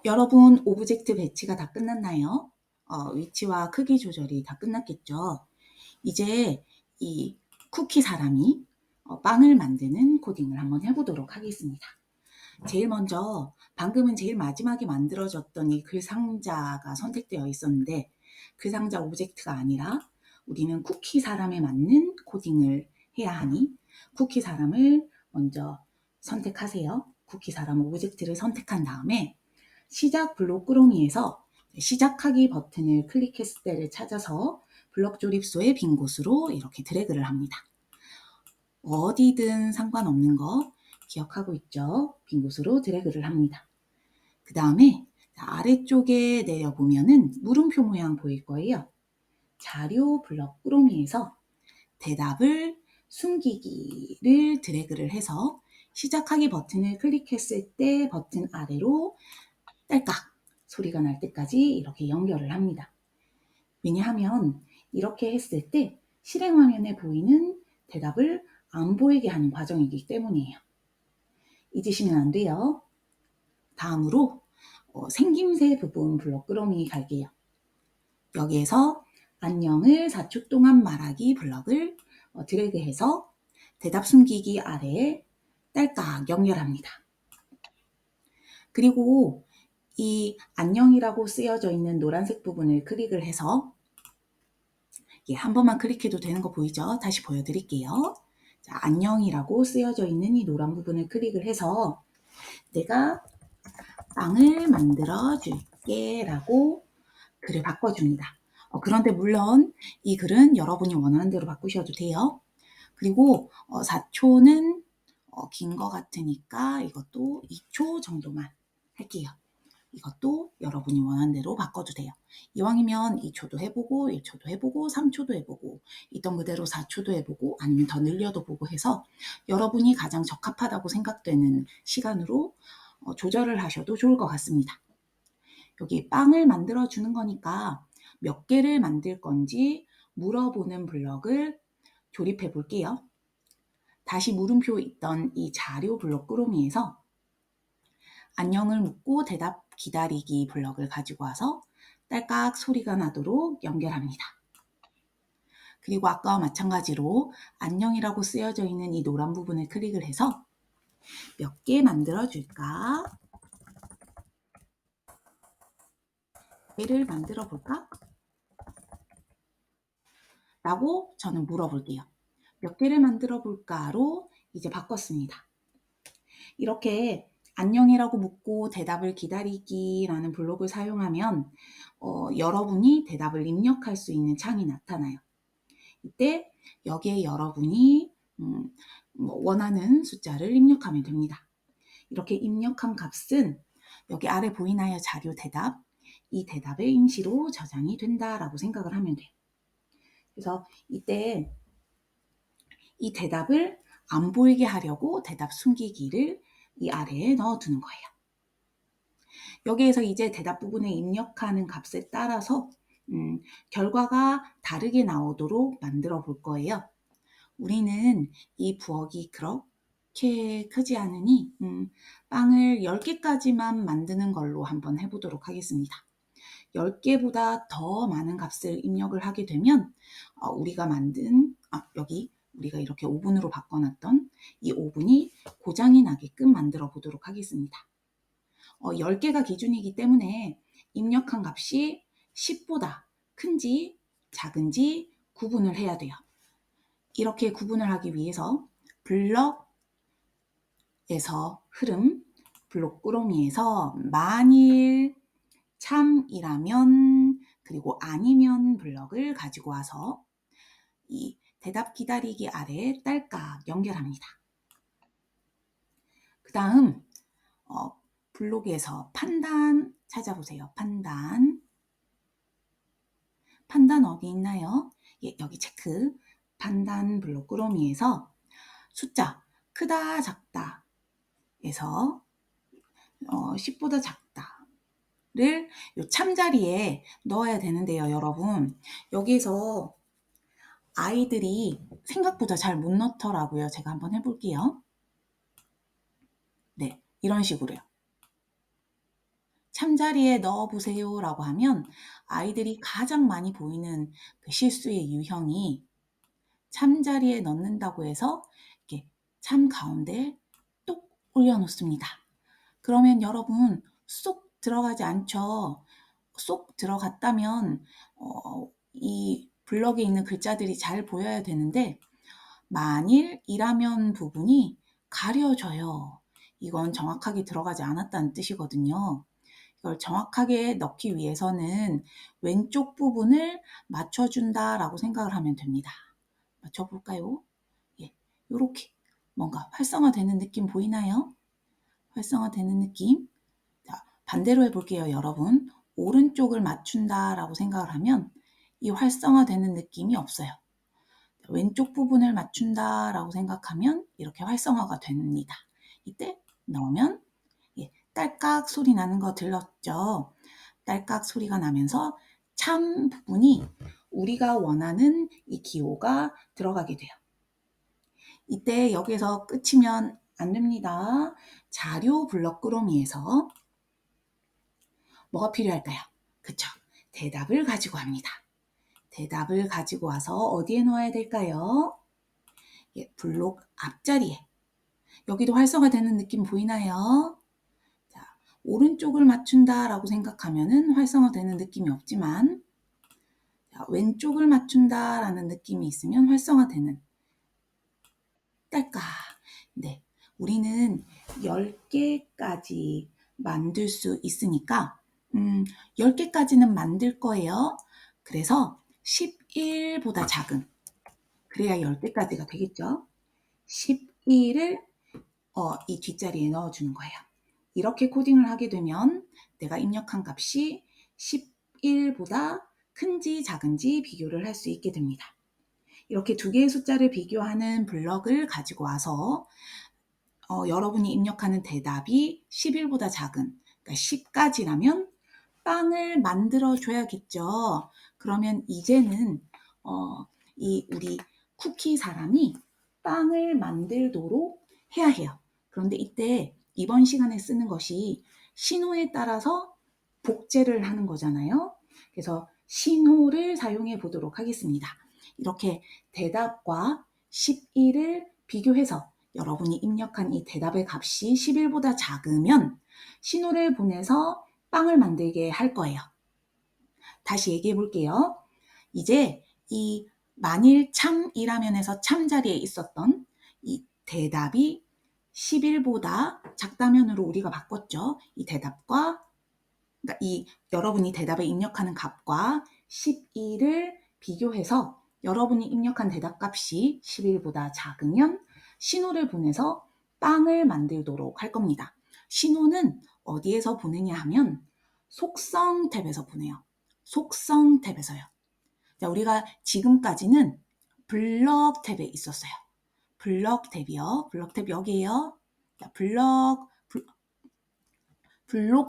여러분 오브젝트 배치가 다 끝났나요? 위치와 크기 조절이 다 끝났겠죠? 이제 이 쿠키 사람이 빵을 만드는 코딩을 한번 해보도록 하겠습니다. 제일 먼저 방금은 제일 마지막에 만들어졌던 이 글상자가 선택되어 있었는데 글상자 오브젝트가 아니라 우리는 쿠키 사람에 맞는 코딩을 해야 하니 쿠키 사람을 먼저 선택하세요. 쿠키 사람 오브젝트를 선택한 다음에 시작 블록 꾸러미에서 시작하기 버튼을 클릭했을 때를 찾아서 블록 조립소의 빈 곳으로 이렇게 드래그를 합니다. 어디든 상관없는 거 기억하고 있죠? 빈 곳으로 드래그를 합니다. 그 다음에 아래쪽에 내려보면은 물음표 모양 보일 거예요. 자료 블록 꾸러미에서 대답을 숨기기를 드래그를 해서 시작하기 버튼을 클릭했을 때 버튼 아래로 딸깍 소리가 날 때까지 이렇게 연결을 합니다. 왜냐하면 이렇게 했을 때 실행 화면에 보이는 대답을 안 보이게 하는 과정이기 때문이에요. 잊으시면 안 돼요. 다음으로 생김새 부분 블록 꾸러미 갈게요. 여기에서 안녕을 4초 동안 말하기 블럭을 드래그해서 대답 숨기기 아래에 딸깍 연결합니다. 그리고 이 안녕이라고 쓰여져 있는 노란색 부분을 클릭을 해서 한 번만 클릭해도 되는 거 보이죠? 다시 보여드릴게요. 자, 안녕이라고 쓰여져 있는 이 노란 부분을 클릭을 해서 내가 빵을 만들어 줄게 라고 글을 바꿔줍니다. 그런데 물론 이 글은 여러분이 원하는 대로 바꾸셔도 돼요. 그리고 4초는 긴 거 같으니까 이것도 2초 정도만 할게요. 이것도 여러분이 원하는 대로 바꿔도 돼요. 이왕이면 2초도 해보고 1초도 해보고 3초도 해보고 있던 그대로 4초도 해보고 아니면 더 늘려도 보고 해서 여러분이 가장 적합하다고 생각되는 시간으로 조절을 하셔도 좋을 것 같습니다. 여기 빵을 만들어 주는 거니까 몇 개를 만들 건지 물어보는 블럭을 조립해 볼게요. 다시 물음표 있던 이 자료 블록 꾸러미에서 안녕을 묻고 대답 기다리기 블럭을 가지고 와서 딸깍 소리가 나도록 연결합니다. 그리고 아까와 마찬가지로 안녕이라고 쓰여져 있는 이 노란 부분을 클릭을 해서 몇 개 만들어 줄까? 얘를 만들어 볼까? 라고 저는 물어볼게요. 몇 개를 만들어 볼까로 이제 바꿨습니다. 이렇게 안녕이라고 묻고 대답을 기다리기라는 블록을 사용하면 여러분이 대답을 입력할 수 있는 창이 나타나요. 이때 여기에 여러분이 원하는 숫자를 입력하면 됩니다. 이렇게 입력한 값은 여기 아래 보이나요? 자료 대답. 이 대답의 임시로 저장이 된다라고 생각을 하면 돼요. 그래서 이때 이 대답을 안 보이게 하려고 대답 숨기기를 이 아래에 넣어두는 거예요. 여기에서 이제 대답 부분에 입력하는 값에 따라서 결과가 다르게 나오도록 만들어 볼 거예요. 우리는 이 부엌이 그렇게 크지 않으니 빵을 10개까지만 만드는 걸로 한번 해보도록 하겠습니다. 10개보다 더 많은 값을 입력을 하게 되면 우리가 만든 여기 우리가 이렇게 오븐으로 바꿔놨던 이 오븐이 고장이 나게끔 만들어 보도록 하겠습니다. 10개가 기준이기 때문에 입력한 값이 10보다 큰지 작은지 구분을 해야 돼요. 이렇게 구분을 하기 위해서 블럭에서 흐름, 블록 꾸러미에서 만일 참이라면 그리고 아니면 블럭을 가지고 와서 이 대답 기다리기 아래에 딸깍 연결합니다. 그 다음 블록에서 판단 찾아보세요. 판단 어디 있나요? 여기 체크. 판단 블록 꾸러미에서 숫자 크다 작다 에서 10보다 작다를 요 참자리에 넣어야 되는데요, 여러분. 여기에서 아이들이 생각보다 잘 못 넣더라고요. 제가 한번 해볼게요. 네, 이런 식으로요. 참자리에 넣어보세요 라고 하면 아이들이 가장 많이 보이는 그 실수의 유형이 참자리에 넣는다고 해서 이렇게 참 가운데 뚝 올려놓습니다. 그러면 여러분 쏙 들어가지 않죠. 쏙 들어갔다면 이 블럭에 있는 글자들이 잘 보여야 되는데 만일 이라면 부분이 가려져요. 이건 정확하게 들어가지 않았다는 뜻이거든요. 이걸 정확하게 넣기 위해서는 왼쪽 부분을 맞춰준다라고 생각을 하면 됩니다. 맞춰볼까요? 예, 요렇게 뭔가 활성화되는 느낌 보이나요? 활성화되는 느낌. 자, 반대로 해볼게요, 여러분. 오른쪽을 맞춘다라고 생각을 하면 이 활성화되는 느낌이 없어요. 왼쪽 부분을 맞춘다라고 생각하면 이렇게 활성화가 됩니다. 이때 넣으면 딸깍 소리 나는 거 들렸죠? 딸깍 소리가 나면서 참 부분이 우리가 원하는 이 기호가 들어가게 돼요. 이때 여기서 끝이면 안 됩니다. 자료 블럭 꾸러미에서 뭐가 필요할까요? 그쵸? 대답을 가지고 합니다. 대답을 가지고 와서 어디에 넣어야 될까요? 예, 블록 앞자리에. 여기도 활성화되는 느낌 보이나요? 자, 오른쪽을 맞춘다라고 생각하면은 활성화되는 느낌이 없지만 자, 왼쪽을 맞춘다라는 느낌이 있으면 활성화되는 딸까. 네, 우리는 10개까지 만들 수 있으니까 10개까지는 만들 거예요. 그래서 11보다 작은 그래야 10개까지가 되겠죠. 11을 이 뒷자리에 넣어주는 거예요. 이렇게 코딩을 하게 되면 내가 입력한 값이 11보다 큰지 작은지 비교를 할 수 있게 됩니다. 이렇게 두 개의 숫자를 비교하는 블럭을 가지고 와서 여러분이 입력하는 대답이 11보다 작은, 그러니까 10까지라면 빵을 만들어 줘야겠죠. 그러면 이제는 이 우리 쿠키 사람이 빵을 만들도록 해야 해요. 그런데 이때 이번 시간에 쓰는 것이 신호에 따라서 복제를 하는 거잖아요. 그래서 신호를 사용해 보도록 하겠습니다. 이렇게 대답과 11을 비교해서 여러분이 입력한 이 대답의 값이 11보다 작으면 신호를 보내서 빵을 만들게 할 거예요. 다시 얘기해 볼게요. 이제 이 만일 참이라면 해서 참자리에 있었던 이 대답이 11보다 작다면으로 우리가 바꿨죠. 이 대답과 그러니까 이 여러분이 대답에 입력하는 값과 11을 비교해서 여러분이 입력한 대답 값이 11보다 작으면 신호를 보내서 빵을 만들도록 할 겁니다. 신호는 어디에서 보내냐 하면 속성 탭에서 보내요. 속성 탭에서요. 자, 우리가 지금까지는 블럭 탭에 있었어요. 블럭 탭이요. 블럭 탭 여기에요. 자, 블록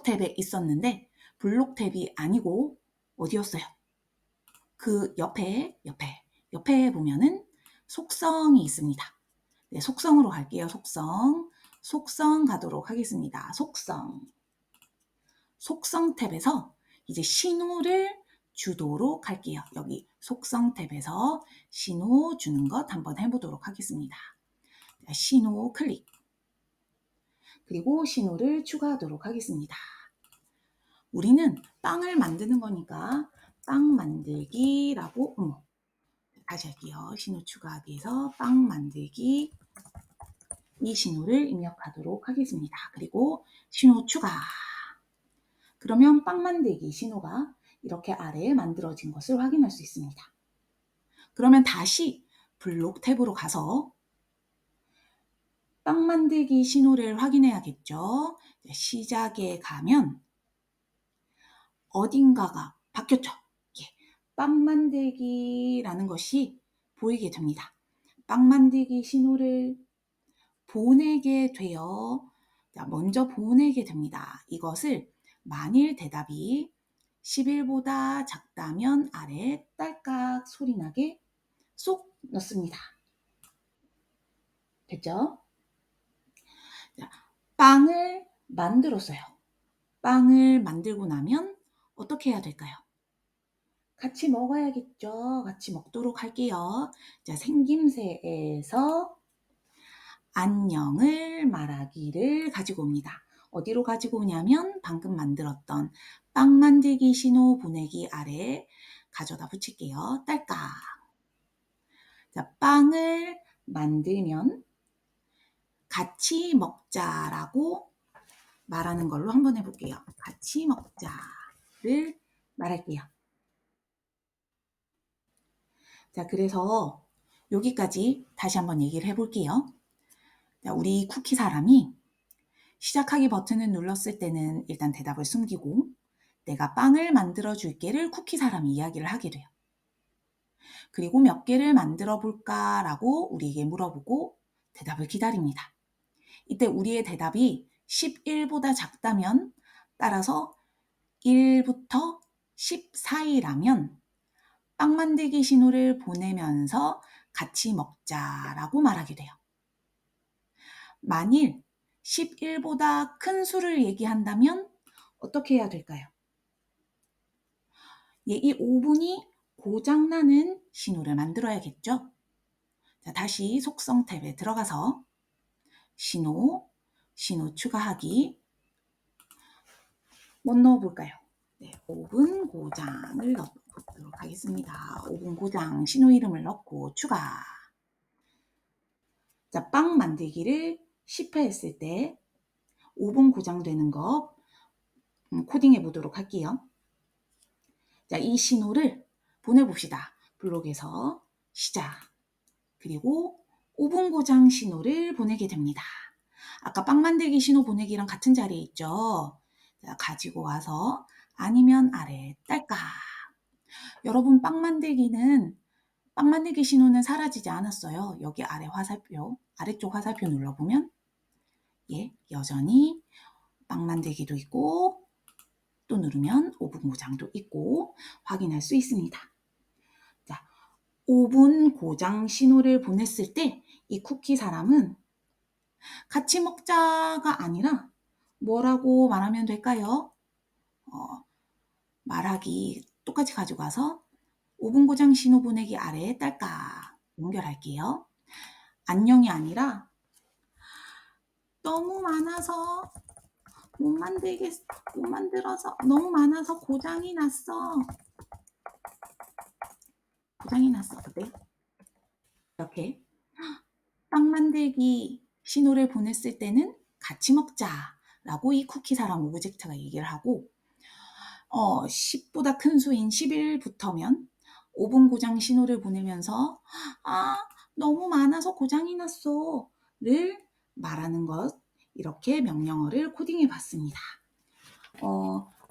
탭에 있었는데 블록 탭이 아니고 어디였어요? 그 옆에 보면은 속성이 있습니다. 네, 속성으로 갈게요. 속성 가도록 하겠습니다. 속성 탭에서 이제 신호를 주도록 할게요. 여기 속성 탭에서 신호 주는 것 한번 해보도록 하겠습니다. 신호 클릭. 그리고 신호를 추가하도록 하겠습니다. 우리는 빵을 만드는 거니까 빵 만들기라고 다시 할게요. 신호 추가하기에서 빵 만들기 이 신호를 입력하도록 하겠습니다. 그리고 신호 추가. 그러면 빵 만들기 신호가 이렇게 아래에 만들어진 것을 확인할 수 있습니다. 그러면 다시 블록 탭으로 가서 빵 만들기 신호를 확인해야겠죠. 시작에 가면 어딘가가 바뀌었죠. 예, 빵 만들기라는 것이 보이게 됩니다. 빵 만들기 신호를 보내게 돼요. 자, 먼저 보내게 됩니다. 이것을 만일 대답이 11보다 작다면 아래에 딸깍 소리 나게 쏙 넣습니다. 됐죠? 자, 빵을 만들었어요. 빵을 만들고 나면 어떻게 해야 될까요? 같이 먹어야겠죠. 같이 먹도록 할게요. 자, 생김새에서 안녕을 말하기를 가지고 옵니다. 어디로 가지고 오냐면 방금 만들었던 빵 만들기 신호 보내기 아래 가져다 붙일게요. 딸깍. 자, 빵을 만들면 같이 먹자라고 말하는 걸로 한번 해볼게요. 같이 먹자를 말할게요. 자, 그래서 여기까지 다시 한번 얘기를 해볼게요. 자, 우리 쿠키 사람이 시작하기 버튼을 눌렀을 때는 일단 대답을 숨기고 내가 빵을 만들어 줄게를 쿠키 사람이 이야기를 하게 돼요. 그리고 몇 개를 만들어 볼까라고 우리에게 물어보고 대답을 기다립니다. 이때 우리의 대답이 11보다 작다면 따라서 1부터 10 사이라면 빵 만들기 신호를 보내면서 같이 먹자라고 말하게 돼요. 만일 11보다 큰 수를 얘기한다면 어떻게 해야 될까요? 이 5분이 고장나는 신호를 만들어야겠죠? 자, 다시 속성 탭에 들어가서 신호 추가하기 뭐 넣어볼까요? 네, 5분 고장을 넣도록 하겠습니다. 5분 고장 신호 이름을 넣고 추가. 자, 빵 만들기를 10회 했을 때 5분 고장되는 거 코딩해 보도록 할게요. 자, 이 신호를 보내봅시다. 블록에서 시작. 그리고 5분 고장 신호를 보내게 됩니다. 아까 빵 만들기 신호 보내기랑 같은 자리에 있죠. 자, 가지고 와서 아니면 아래 딸깍. 여러분 빵 만들기 신호는 사라지지 않았어요. 여기 아래 화살표, 아래쪽 화살표 눌러보면 여전히 빵 만들기도 있고 또 누르면 5분 고장도 있고 확인할 수 있습니다. 자, 5분 고장 신호를 보냈을 때 이 쿠키 사람은 같이 먹자가 아니라 뭐라고 말하면 될까요? 말하기 똑같이 가지고 와서 5분 고장 신호 보내기 아래에 딸깍 연결할게요. 안녕이 아니라 너무 많아서 못 만들어서 너무 많아서 고장이 났어. 어때? 이렇게 빵 만들기 신호를 보냈을 때는 같이 먹자라고 이 쿠키 사람 오브젝트가 얘기를 하고 10보다 큰 수인 11부터면 5분 고장 신호를 보내면서 너무 많아서 고장이 났어를 말하는 것 이렇게 명령어를 코딩해 봤습니다.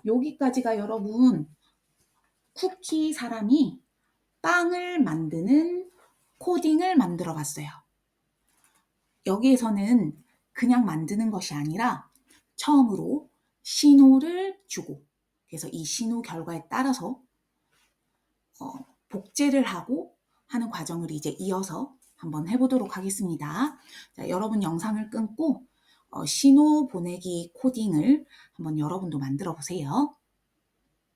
여기까지가 여러분 쿠키 사람이 빵을 만드는 코딩을 만들어 봤어요. 여기에서는 그냥 만드는 것이 아니라 처음으로 신호를 주고 그래서 이 신호 결과에 따라서 복제를 하고 하는 과정을 이제 이어서 한번 해보도록 하겠습니다. 자, 여러분 영상을 끊고 신호 보내기 코딩을 한번 여러분도 만들어 보세요.